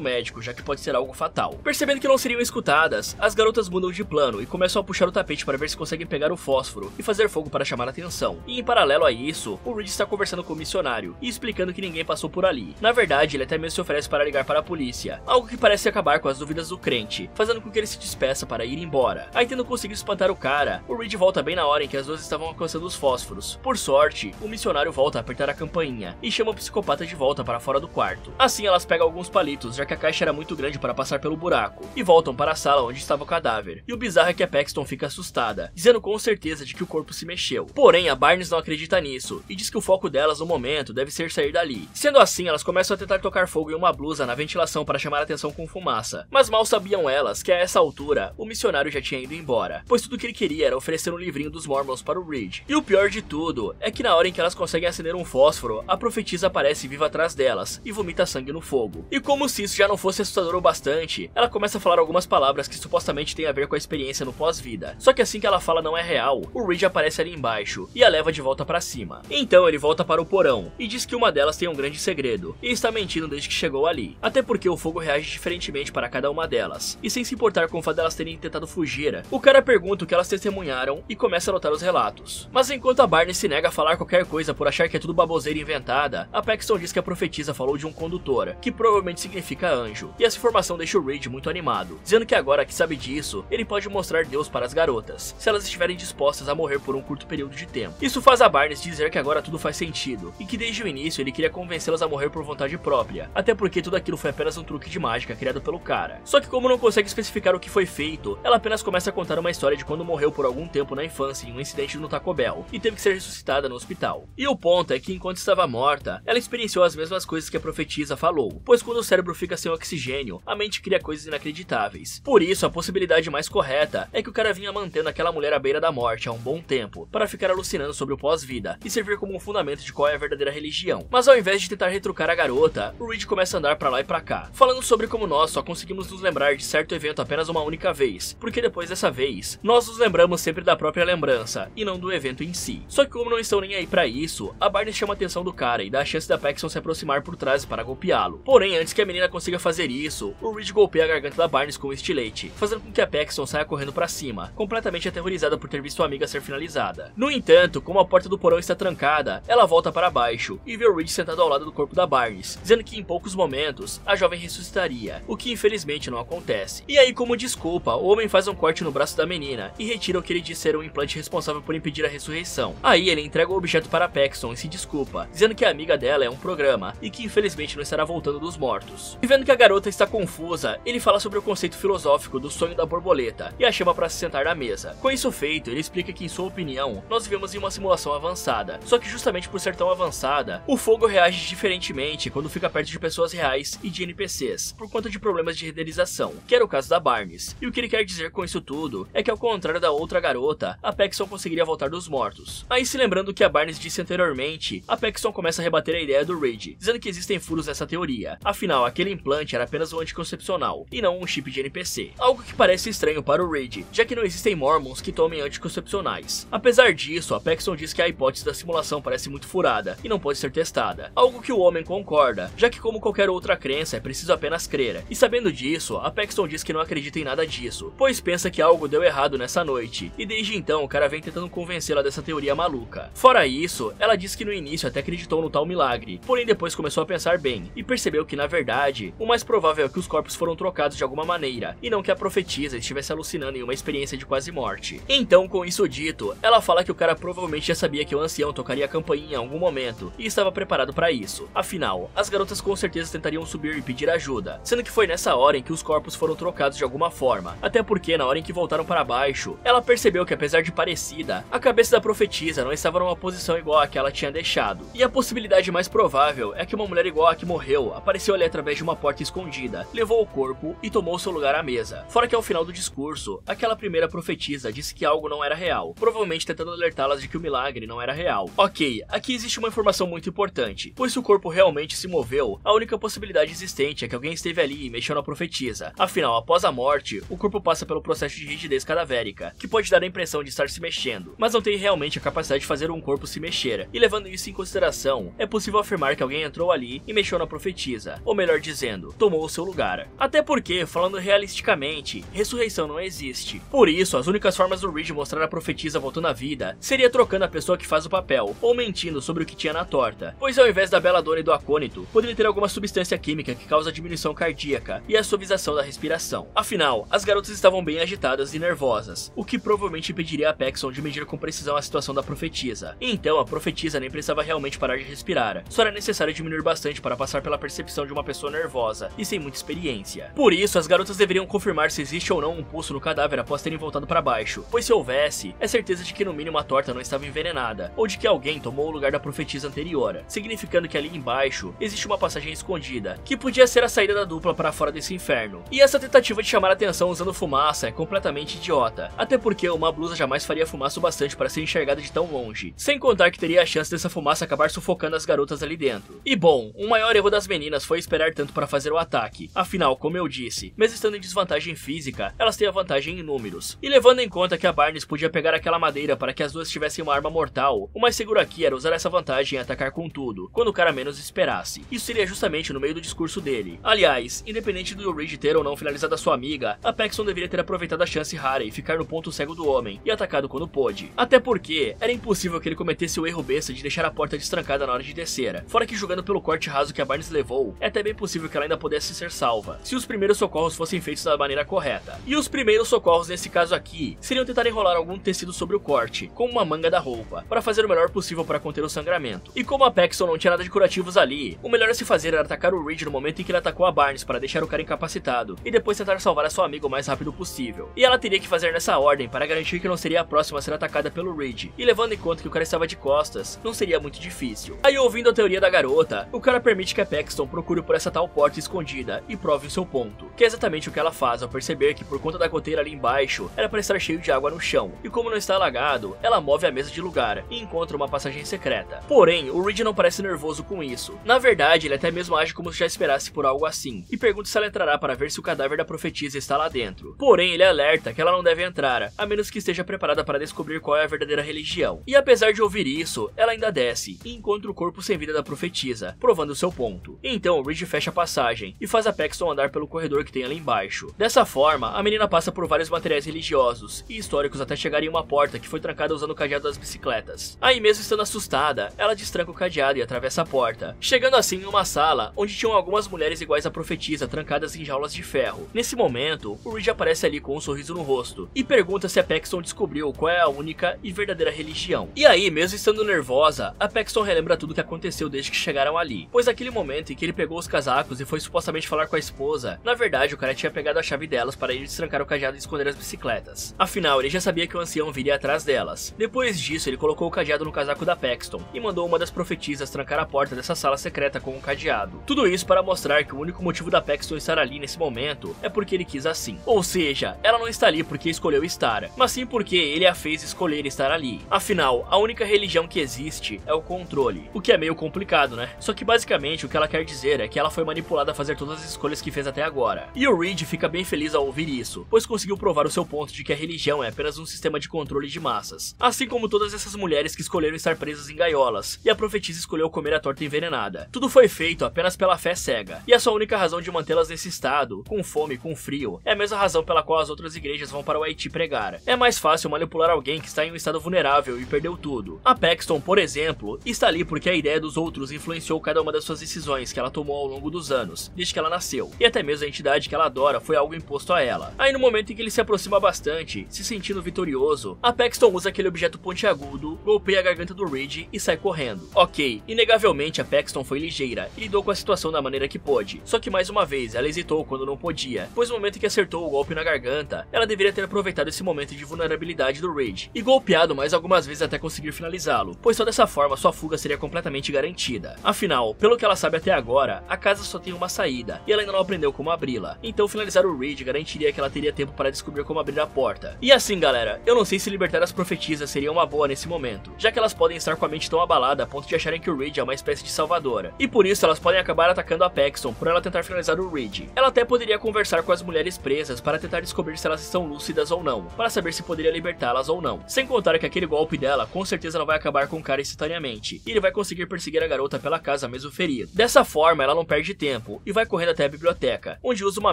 médico, já que pode ser algo fatal. Percebendo que não seriam escutadas, as garotas mudam de plano e começam a puxar o tapete para ver se conseguem pegar o fósforo e fazer fogo para chamar a atenção. E em paralelo a isso, o Reed está conversando com o missionário e explicando que ninguém passou por ali. Na verdade, ele até mesmo se oferece para ligar para a polícia, algo que parece acabar com as dúvidas do crente, fazendo com que ele se despeça para ir embora. Aí, tendo conseguido espantar o cara, o Reed volta bem na hora em que as duas estavam alcançando os fósforos. Por sorte, o missionário volta a apertar a campainha e chama o psicopata de volta para fora do quarto. Assim, elas pegam alguns palitos, já que a caixa era muito grande para passar pelo buraco, e voltam para a sala onde estava o cadáver. E o bizarro é que a Paxton fica assustada, dizendo com certeza de que o corpo se mexeu. Porém, a Barnes não acredita nisso e diz que o foco delas no momento deve ser sair dali. Sendo assim, elas começam a tentar tocar fogo em uma blusa na ventilação para chamar a atenção com fumaça. Mas mal sabiam elas que a essa altura, o missionário já tinha ido embora, pois tudo que ele queria era oferecer um livrinho dos Mormons para o Reed. E o pior de tudo é que na hora em que elas conseguem acender um fósforo, a profetisa aparece viva atrás delas e vomita sangue no fogo. E como se isso já não fosse assustador o bastante, ela começa a falar algumas palavras que supostamente têm a ver com a experiência no pós-vida. Só que assim que ela fala não é real, o Reed aparece ali embaixo e a leva de volta para cima. Então ele volta para o porão e diz que uma delas tem um grande segredo e está mentindo desde que chegou ali. Até porque o fogo reage diferentemente para cada uma delas. E sem se importar com o fato delas terem tentado fugir, o cara pergunta o que elas testemunharam e começa a anotar os relatos. Mas enquanto a Barney se nega a falar qualquer coisa por achar que é tudo baboseira inventada, a Paxton diz que a profetisa falou de um condutor, que provavelmente significa anjo. E essa informação deixa o Reed muito animado, dizendo que agora que sabe disso, ele pode mostrar Deus para as garotas, se elas estiverem dispostas a morrer por um curto período de tempo. Isso faz a Barnes dizer que agora tudo faz sentido, e que desde o início ele queria convencê-las a morrer por vontade própria, até porque tudo aquilo foi apenas um truque de mágica criado pelo cara. Só que como não consegue especificar o que foi feito, ela apenas começa a contar uma história de quando morreu por algum tempo na infância em um incidente no Taco Bell, e teve que ser ressuscitada no hospital. E o ponto é que enquanto estava morta, ela experienciou as mesmas coisas que a profetisa falou, pois quando o cérebro fica sem oxigênio, a mente cria coisas inacreditáveis. Por isso, a possibilidade mais correta é que o cara vinha mantendo aquela mulher à beira da morte há um bom tempo, para ficar alucinando sobre o pós-vida e servir como um fundamento de qual é a verdadeira religião. Mas ao invés de tentar retrucar a garota, o Reed começa a andar pra lá e pra cá, falando sobre como nós só conseguimos nos lembrar de certo evento apenas uma única vez, porque depois dessa vez, nós nos lembramos sempre da própria lembrança, e não do evento em si. Só que como não estão nem aí pra isso, a Barney chama a atenção do cara e dá a chance da Paxton se aproximar por trás para golpeá-lo. Porém, antes que a menina consiga fazer isso, o Reed golpeia a garganta da Barnes com um estilete, fazendo com que a Paxton saia correndo pra cima, completamente aterrorizada por ter visto sua amiga ser finalizada. No entanto, como a porta do porão está trancada, ela volta para baixo e vê o Reed sentado ao lado do corpo da Barnes, dizendo que em poucos momentos a jovem ressuscitaria, o que infelizmente não acontece. E aí, como desculpa, o homem faz um corte no braço da menina e retira o que ele diz ser um implante responsável por impedir a ressurreição. Aí ele entrega o objeto para Paxton e se desculpa, dizendo que a amiga dela é um programa e que infelizmente não estará voltando dos mortos. E vendo que a garota está confusa, ele fala sobre o conceito filosófico do sonho da borboleta e a chama para se sentar na mesa. Com isso feito, ele explica que em sua opinião, nós vivemos em uma simulação avançada, só que justamente por ser tão avançada, o fogo reage diferentemente quando fica perto de pessoas reais e de NPCs, por conta de problemas de renderização, que era o caso da Barnes. E o que ele quer dizer com isso tudo é que ao contrário da outra garota, a Paxton conseguiria voltar dos mortos. Aí, se lembrando o que a Barnes disse anteriormente, a Paxton começa a rebater a ideia do Reed, dizendo que existem furos nessa teoria. Afinal, aquele implante era apenas um anticoncepcional, e não um chip de NPC. Algo que parece estranho para o Reed, já que não existem Mormons que tomem anticoncepcionais. Apesar disso, a Paxton diz que a hipótese da simulação parece muito furada, e não pode ser testada. Algo que o homem concorda, já que como qualquer outra crença, é preciso apenas crer. E sabendo disso, a Paxton diz que não acredita em nada disso, pois pensa que algo deu errado nessa noite, e desde então o cara vem tentando convencê-la dessa teoria maluca. Fora isso, ela diz que no início até acreditou no tal milagre, porém depois começou a pensar bem, e percebeu que na verdade, o mais provável é que os corpos foram trocados de alguma maneira, e não que a profetisa estivesse alucinando em uma experiência de quase morte. Então, com isso dito, ela fala que o cara provavelmente já sabia que o ancião tocaria a campainha em algum momento, e estava preparado para isso. Afinal, as garotas com certeza tentariam subir e pedir ajuda, sendo que foi nessa hora em que os corpos foram trocados de alguma forma, até porque na hora em que voltaram para baixo, ela percebeu que apesar de parecida, a cabeça da profetisa não estava numa posição igual a que ela tinha deixado. E a possibilidade mais provável é que uma mulher igual a que morreu apareceu ali através de uma porta escondida, levou o corpo e tomou seu lugar à mesa. Fora que ao final do discurso, aquela primeira profetisa disse que algo não era real, provavelmente tentando alertá-las de que o milagre não era real. Ok, aqui existe uma informação muito importante, pois se o corpo realmente se moveu, a única possibilidade existente é que alguém esteve ali e mexeu na profetisa. Afinal, após a morte, o corpo passa pelo processo de rigidez cadavérica, que pode dar a impressão de estar se mexendo, mas não tem realmente a capacidade capacidade de fazer um corpo se mexer, e levando isso em consideração, é possível afirmar que alguém entrou ali e mexeu na profetisa, ou melhor dizendo, tomou o seu lugar. Até porque, falando realisticamente, ressurreição não existe. Por isso, as únicas formas do Reed mostrar a profetisa voltando à vida seria trocando a pessoa que faz o papel, ou mentindo sobre o que tinha na torta, pois ao invés da Belladonna e do acônito, poderia ter alguma substância química que causa diminuição cardíaca e a suavização da respiração. Afinal, as garotas estavam bem agitadas e nervosas, o que provavelmente impediria a Paxton de medir com precisão a situação da profetisa. Então, a profetisa nem precisava realmente parar de respirar, só era necessário diminuir bastante para passar pela percepção de uma pessoa nervosa e sem muita experiência. Por isso, as garotas deveriam confirmar se existe ou não um pulso no cadáver após terem voltado para baixo, pois se houvesse, é certeza de que no mínimo a torta não estava envenenada, ou de que alguém tomou o lugar da profetisa anterior, significando que ali embaixo existe uma passagem escondida, que podia ser a saída da dupla para fora desse inferno. E essa tentativa de chamar a atenção usando fumaça é completamente idiota, até porque uma blusa jamais faria fumaça o bastante para ser enxergada de tão longe, sem contar que teria a chance dessa fumaça acabar sufocando as garotas ali dentro. E bom, o maior erro das meninas foi esperar tanto para fazer o ataque, afinal, como eu disse, mesmo estando em desvantagem física, elas têm a vantagem em números. E levando em conta que a Barnes podia pegar aquela madeira para que as duas tivessem uma arma mortal, o mais seguro aqui era usar essa vantagem e atacar com tudo, quando o cara menos esperasse. Isso seria justamente no meio do discurso dele. Aliás, independente do Reed ter ou não finalizado a sua amiga, a Paxton deveria ter aproveitado a chance rara e ficar no ponto cego do homem, e atacado quando pôde. Até porque, era impossível que ele cometesse o erro besta de deixar a porta destrancada na hora de descer, fora que julgando pelo corte raso que a Barnes levou, é até bem possível que ela ainda pudesse ser salva, se os primeiros socorros fossem feitos da maneira correta. E os primeiros socorros nesse caso aqui, seriam tentar enrolar algum tecido sobre o corte, com uma manga da roupa, para fazer o melhor possível para conter o sangramento. E como a Paxton não tinha nada de curativos ali, o melhor a se fazer era atacar o Reed no momento em que ele atacou a Barnes para deixar o cara incapacitado, e depois tentar salvar a sua amiga o mais rápido possível. E ela teria que fazer nessa ordem para garantir que não seria a próxima a ser atacada pelo Reed, e levando em conta que o cara estava de costas, não seria muito difícil. Aí ouvindo a teoria da garota, o cara permite que a Paxton procure por essa tal porta escondida e prove o seu ponto, que é exatamente o que ela faz ao perceber que por conta da goteira ali embaixo, era para estar cheio de água no chão, e como não está alagado, ela move a mesa de lugar e encontra uma passagem secreta. Porém, o Reed não parece nervoso com isso. Na verdade, ele até mesmo age como se já esperasse por algo assim, e pergunta se ela entrará para ver se o cadáver da profetisa está lá dentro. Porém, ele alerta que ela não deve entrar, a menos que esteja preparada para descobrir qual é a verdadeira religião. E apesar de ouvir isso, ela ainda desce e encontra o corpo sem vida da profetisa, provando seu ponto. Então, o Reed fecha a passagem e faz a Paxton andar pelo corredor que tem ali embaixo. Dessa forma, a menina passa por vários materiais religiosos e históricos até chegar em uma porta que foi trancada usando o cadeado das bicicletas. Aí mesmo estando assustada, ela destranca o cadeado e atravessa a porta, chegando assim em uma sala onde tinham algumas mulheres iguais à profetisa trancadas em jaulas de ferro. Nesse momento, o Reed aparece ali com um sorriso no rosto e pergunta se a Paxton descobriu qual é a única e verdadeira religião. E aí, mesmo estando nervosa, a Paxton relembra tudo o que aconteceu desde que chegaram ali, pois naquele momento em que ele pegou os casacos e foi supostamente falar com a esposa, na verdade o cara tinha pegado a chave delas para ir destrancar o cadeado e esconder as bicicletas. Afinal, ele já sabia que o ancião viria atrás delas. Depois disso, ele colocou o cadeado no casaco da Paxton e mandou uma das profetisas trancar a porta dessa sala secreta com um cadeado. Tudo isso para mostrar que o único motivo da Paxton estar ali nesse momento é porque ele quis assim. Ou seja, ela não está ali porque escolheu estar, mas sim porque ele a fez escolher estar ali. Afinal, a única religião que existe é o controle, o que é meio complicado, né? Só que basicamente o que ela quer dizer é que ela foi manipulada a fazer todas as escolhas que fez até agora. E o Reed fica bem feliz ao ouvir isso, pois conseguiu provar o seu ponto de que a religião é apenas um sistema de controle de massas, assim como todas essas mulheres que escolheram estar presas em gaiolas, e a profetisa escolheu comer a torta envenenada. Tudo foi feito apenas pela fé cega, e a sua única razão de mantê-las nesse estado, com fome e com frio, é a mesma razão pela qual as outras igrejas vão para o Haiti pregar. É mais fácil manipular alguém que está em um estado vulnerável e perdeu tudo. A Paxton, por exemplo, está ali porque a ideia dos outros influenciou cada uma das suas decisões que ela tomou ao longo dos anos, desde que ela nasceu, e até mesmo a entidade que ela adora foi algo imposto a ela. Aí no momento em que ele se aproxima bastante, se sentindo vitorioso, a Paxton usa aquele objeto pontiagudo, golpeia a garganta do Reed e sai correndo. Ok, inegavelmente a Paxton foi ligeira e lidou com a situação da maneira que pôde, só que mais uma vez ela hesitou quando não podia, pois no momento em que acertou o golpe na garganta, ela deveria ter aproveitado esse momento de vulnerabilidade do Reed e golpeado mais algumas vezes até conseguir finalizá-lo, pois só dessa forma sua fuga seria completamente garantida. Afinal, pelo que ela sabe até agora, a casa só tem uma saída e ela ainda não aprendeu como abri-la, então finalizar o Reed garantiria que ela teria tempo para descobrir como abrir a porta. E assim galera, eu não sei se libertar as profetisas seria uma boa nesse momento, já que elas podem estar com a mente tão abalada a ponto de acharem que o Reed é uma espécie de salvadora, e por isso elas podem acabar atacando a Paxton por ela tentar finalizar o Reed. Ela até poderia conversar com as mulheres presas para tentar descobrir se elas estão lúcidas ou não, para saber se poderia libertá-las ou não, sem contar que aquele golpe dela com certeza não vai acabar com o cara instantaneamente, e ele vai conseguir perseguir a garota pela casa mesmo ferido. Dessa forma, ela não perde tempo e vai correndo até a biblioteca, onde usa uma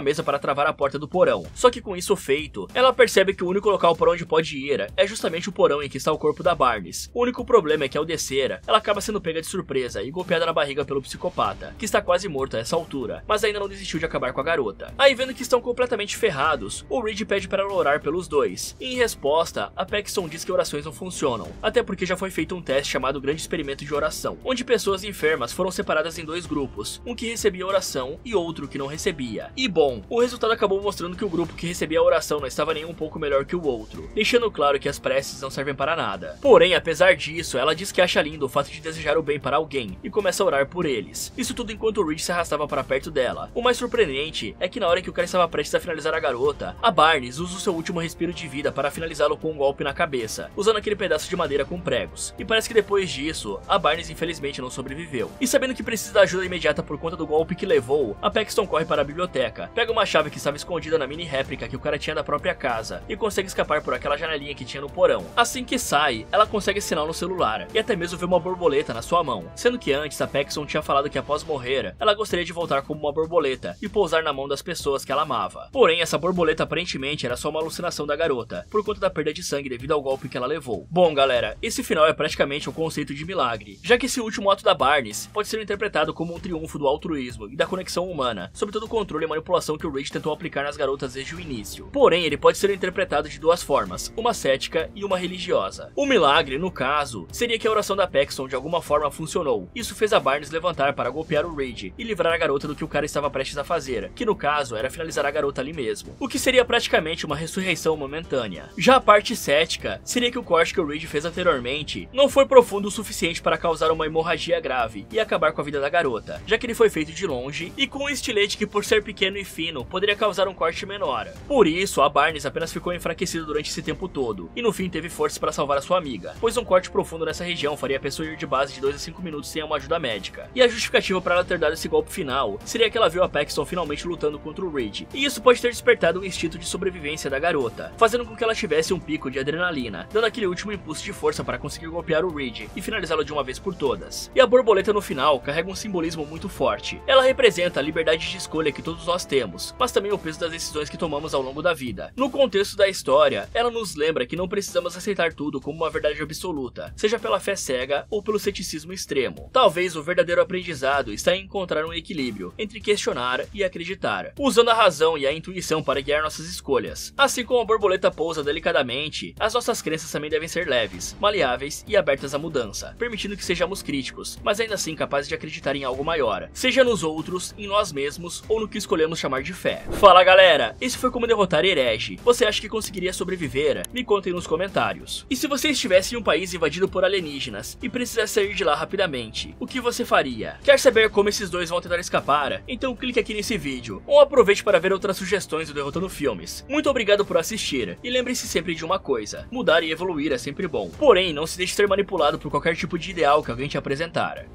mesa para travar a porta do porão. Só que com isso feito, ela percebe que o único local por onde pode ir é justamente o porão em que está o corpo da Barnes. O único problema é que ao descer, ela acaba sendo pega de surpresa e golpeada na barriga pelo psicopata, que está quase morto a essa altura, mas ainda não desistiu de acabar com a garota. Aí, vendo que estão completamente ferrados, o Reed pede para ela orar pelos dois, e em resposta, a Paxton diz que orações não funcionam, até porque já foi feito um teste chamado Grande Experimento de Oração, onde pessoas enfermas foram separadas em dois grupos, um que recebia oração e outro que não recebia. E bom, o resultado acabou mostrando que o grupo que recebia a oração não estava nem um pouco melhor que o outro, deixando claro que as preces não servem para nada. Porém, apesar disso, ela diz que acha lindo o fato de desejar o bem para alguém, e começa a orar por eles. Isso tudo enquanto o Reed se arrastava para perto dela. O mais surpreendente é que na hora que o cara estava prestes a finalizar a garota, a Barnes usa o seu último respiro de vida para finalizá-lo com um golpe na cabeça, usando aquele pedaço de madeira com pregos. E parece que depois disso, a Barnes infelizmente não sobreviveu. E sabendo que precisa da ajuda imediata por conta do golpe que levou, a Paxton corre para a biblioteca, pega uma chave que estava escondida na mini réplica que o cara tinha da própria casa, e consegue escapar por aquela janelinha que tinha no porão. Assim que sai, ela consegue sinal no celular, e até mesmo vê uma borboleta na sua mão, sendo que antes a Paxton tinha falado que após morrer, ela gostaria de voltar como uma borboleta e pousar na mão das pessoas que ela amava. Porém, essa borboleta aparentemente era só uma alucinação da garota, por conta da perda de sangue devido ao golpe que ela levou. Bom galera, esse final é praticamente um conceito de milagre, já que esse último ato da Barnes pode ser interpretado como um triunfo do altruísmo e da conexão humana, sobre todo o controle e manipulação que o Reed tentou aplicar nas garotas desde o início. Porém, ele pode ser interpretado de duas formas, uma cética e uma religiosa. O milagre, no caso, seria que a oração da Paxton de alguma forma funcionou. Isso fez a Barnes levantar para golpear o Reed e livrar a garota do que o cara estava prestes a fazer, que no caso era finalizar a garota ali mesmo, o que seria praticamente uma ressurreição momentânea. Já a parte cética seria que o corte que o Reed fez anteriormente não foi profundo o suficiente para causar uma hemorragia grave e acabar com a vida da garota, já que ele foi feito de longe e com um estilete que por ser pequeno e fino poderia causar um corte menor. Por isso, a Barnes apenas ficou enfraquecida durante esse tempo todo e no fim teve forças para salvar a sua amiga, pois um corte profundo nessa região faria a pessoa ir de base de 2 a 5 minutos sem uma ajuda médica. E a justificativa para ela ter dado esse golpe final seria que ela viu a Paxton finalmente lutando contra o Reed, e isso pode ter despertado o instinto de sobrevivência da garota, fazendo com que ela tivesse um pico de adrenalina, dando aquele último impulso de força para conseguir golpear o Reed e finalizá-lo de uma vez por todas. E a borboleta no final carrega um simbolismo muito forte. Ela representa a liberdade de escolha que todos nós temos, mas também o peso das decisões que tomamos ao longo da vida. No contexto da história, ela nos lembra que não precisamos aceitar tudo como uma verdade absoluta, seja pela fé cega ou pelo ceticismo extremo. Talvez o verdadeiro aprendizado está em encontrar um equilíbrio entre questionar e acreditar, usando a razão e a intuição para guiar nossas escolhas. Assim como a borboleta pousa delicadamente, as nossas crenças também devem ser leves, maleáveis e abertas à mudança, permitindo que sejamos críticos, mas ainda assim capazes de acreditar em algo maior, seja nos outros, em nós mesmos ou no que escolhemos chamar de fé. Fala galera, esse foi como derrotar herege. Você acha que conseguiria sobreviver? Me contem nos comentários. E se você estivesse em um país invadido por alienígenas e precisasse sair de lá rapidamente, o que você faria? Quer saber como esses dois vão tentar escapar? Então clique aqui nesse vídeo, ou aproveite para ver outras sugestões do Derrotando Filmes. Muito obrigado por assistir, e lembre-se sempre de uma coisa, mudar e evoluir é sempre bom, porém não se deixe ser manipulado por qualquer tipo de ideal que alguém te apresentar.